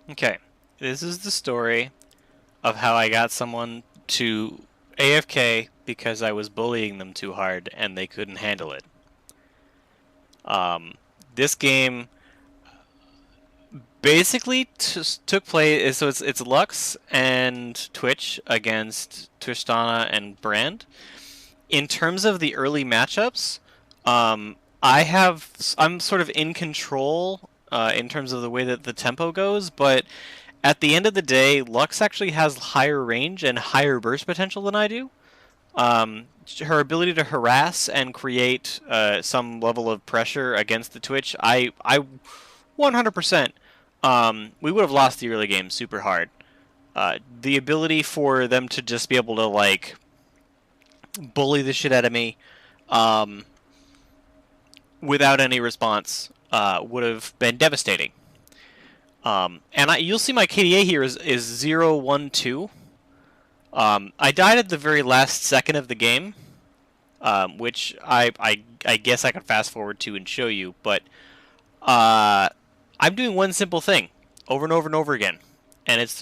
Okay, this is the story of how I got someone to AFK because I was bullying them too hard and they couldn't handle it. Um, this game basically took place. So it's Lux and Twitch against Tristana and Brand. In terms of the early matchups, I'm sort of in control in terms of the way that the tempo goes, but at the end of the day, Lux actually has higher range and higher burst potential than I do. Her ability to harass and create some level of pressure against the Twitch, I 100%. We would have lost the early game super hard. The ability for them to just be able to like bully the shit out of me without any response would have been devastating. You'll see my KDA here is 0-1-2. I died at the very last second of the game, which I guess I could fast forward to and show you, but I'm doing one simple thing over and over and over again, and it's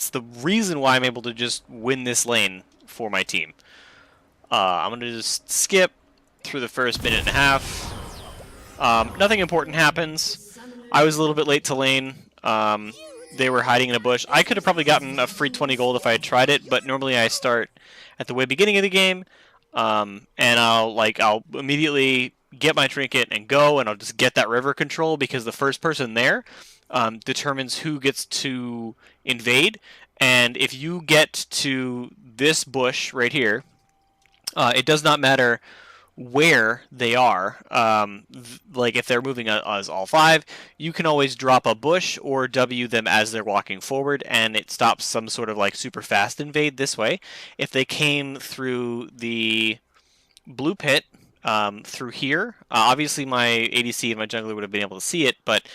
the reason why I'm able to just win this lane for my team. I'm gonna just skip through the first minute and a half. Nothing important happens. I was a little bit late to lane. They were hiding in a bush. I could have probably gotten a free 20 gold if I had tried it, but normally I start at the way beginning of the game, and I'll immediately get my trinket and go, and I'll just get that river control because the first person there determines who gets to invade, and if you get to this bush right here, it does not matter where they are. Like if they're moving as all five, you can always drop a bush or W them as they're walking forward, and it stops some sort of like super fast invade this way. If they came through the blue pit through here, obviously my ADC and my jungler would have been able to see it, but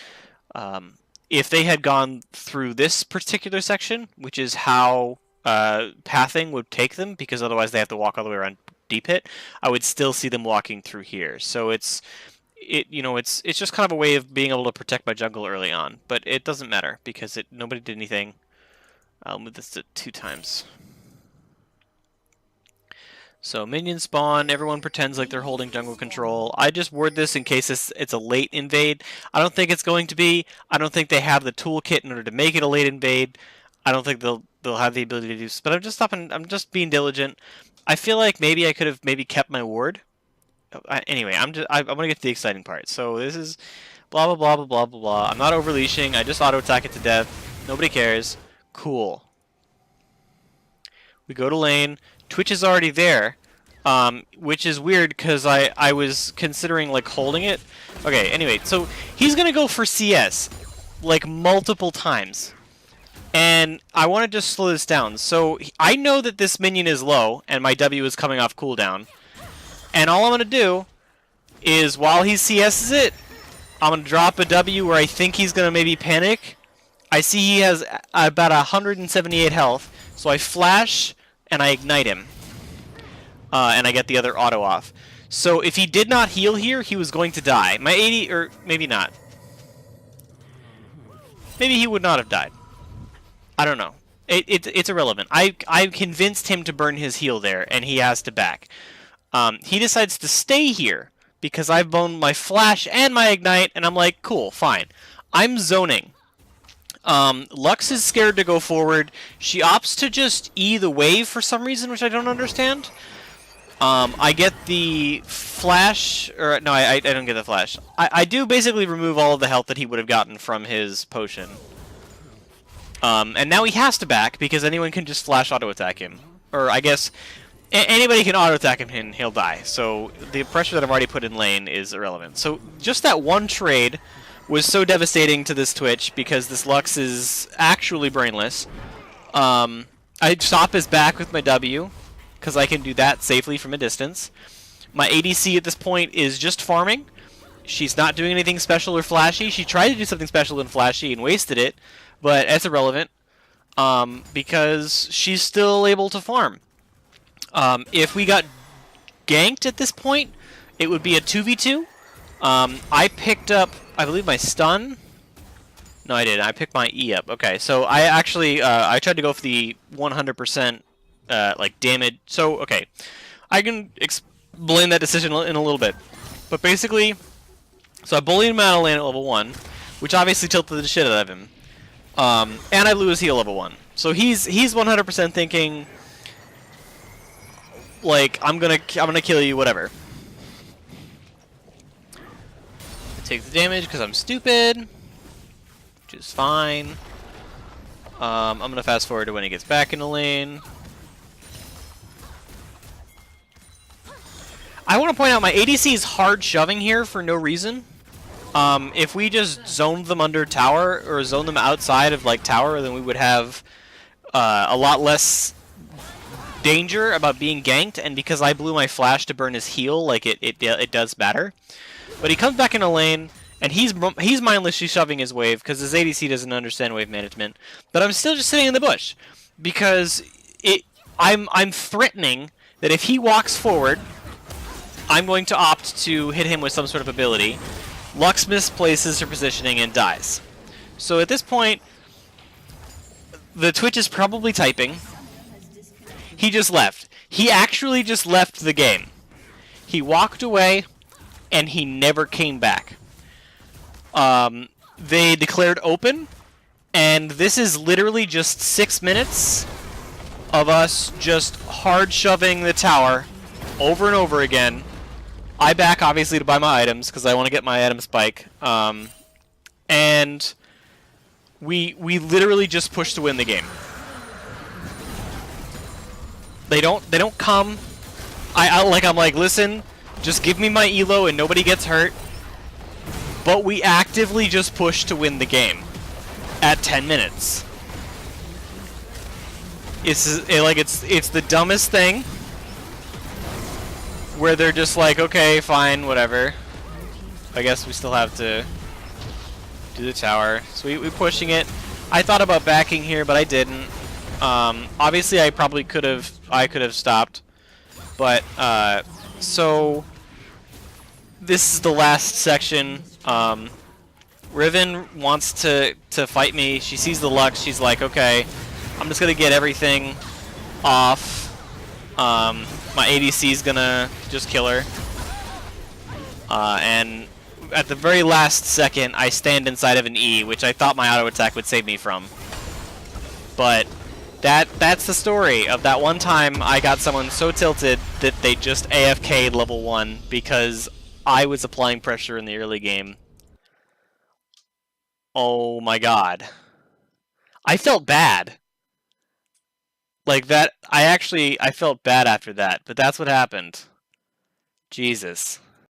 if they had gone through this particular section, which is how pathing would take them, because otherwise they have to walk all the way around deep pit, I would still see them walking through here. So it's just kind of a way of being able to protect my jungle early on, but it doesn't matter because nobody did anything. I'll move this to 2 times. So minions spawn, everyone pretends like they're holding jungle control. I just word this in case it's a late invade. I don't think it's going to be. I don't think they have the toolkit in order to make it a late invade. I don't think they'll have the ability to do this, but I'm just being diligent. I feel like maybe I could have kept my ward. Anyway, I'm gonna get to the exciting part. So this is blah blah blah blah blah blah blah. I'm not overleashing. I just auto attack it to death. Nobody cares. Cool. We go to lane. Twitch is already there, which is weird because I was considering like holding it. Okay. Anyway, so he's gonna go for CS like multiple times. And I want to just slow this down. So I know that this minion is low, and my W is coming off cooldown. And all I'm going to do is, while he CS's it, I'm going to drop a W where I think he's going to maybe panic. I see he has about 178 health, so I flash, and I ignite him. And I get the other auto off. So if he did not heal here, he was going to die. My 80, or maybe not. Maybe he would not have died. I don't know. It's irrelevant. I convinced him to burn his heal there, and he has to back. He decides to stay here because I've blown my flash and my ignite, and I'm like, cool, fine. I'm zoning. Lux is scared to go forward. She opts to just E the wave for some reason, which I don't understand. I get the flash, or no, I don't get the flash. I do basically remove all of the health that he would have gotten from his potion. And now he has to back because anyone can just flash auto attack him. Or I guess anybody can auto attack him and he'll die. So the pressure that I've already put in lane is irrelevant. So just that one trade was so devastating to this Twitch because this Lux is actually brainless. I stop his back with my W because I can do that safely from a distance. My ADC at this point is just farming. She's not doing anything special or flashy. She tried to do something special and flashy and wasted it. But it's irrelevant because she's still able to farm. If we got ganked at this point, it would be a 2v2. I picked up, I believe, my stun. No, I didn't. I picked my E up. Okay, so I actually I tried to go for the 100% like damage. So okay, I can explain that decision in a little bit. But basically, so I bullied him out of lane at level 1, which obviously tilted the shit out of him. And I blew his heal level 1. So he's 100% thinking like I'm gonna kill you, whatever. I take the damage because I'm stupid, which is fine. I'm gonna fast forward to when he gets back in the lane. I want to point out my ADC is hard shoving here for no reason. If we just zoned them under tower or zoned them outside of like tower, then we would have a lot less danger about being ganked. And because I blew my flash to burn his heal, like it does matter. But he comes back in a lane, and he's mindlessly shoving his wave because his ADC doesn't understand wave management. But I'm still just sitting in the bush because I'm threatening that if he walks forward, I'm going to opt to hit him with some sort of ability. Lux misplaces her positioning and dies. So at this point, the Twitch is probably typing. He just left. He actually just left the game. He walked away, and he never came back. They declared open, and this is literally just 6 minutes of us just hard shoving the tower over and over again. I back, obviously, to buy my items, because I want to get my item spike. And we literally just push to win the game. They don't come. I'm like, listen, just give me my elo and nobody gets hurt. But we actively just push to win the game at 10 minutes. It's the dumbest thing. Where they're just like, okay, fine, whatever. I guess we still have to do the tower. So we're pushing it. I thought about backing here, but I didn't. Obviously, I probably could have. I could have stopped, but so this is the last section. Riven wants to fight me. She sees the Lux. She's like, okay, I'm just gonna get everything off. My ADC is gonna just kill her. And at the very last second, I stand inside of an E, which I thought my auto attack would save me from. But that's the story of that one time I got someone so tilted that they just AFK'd level 1 because I was applying pressure in the early game. Oh my god. I felt bad. Like that, I felt bad after that, but that's what happened. Jesus.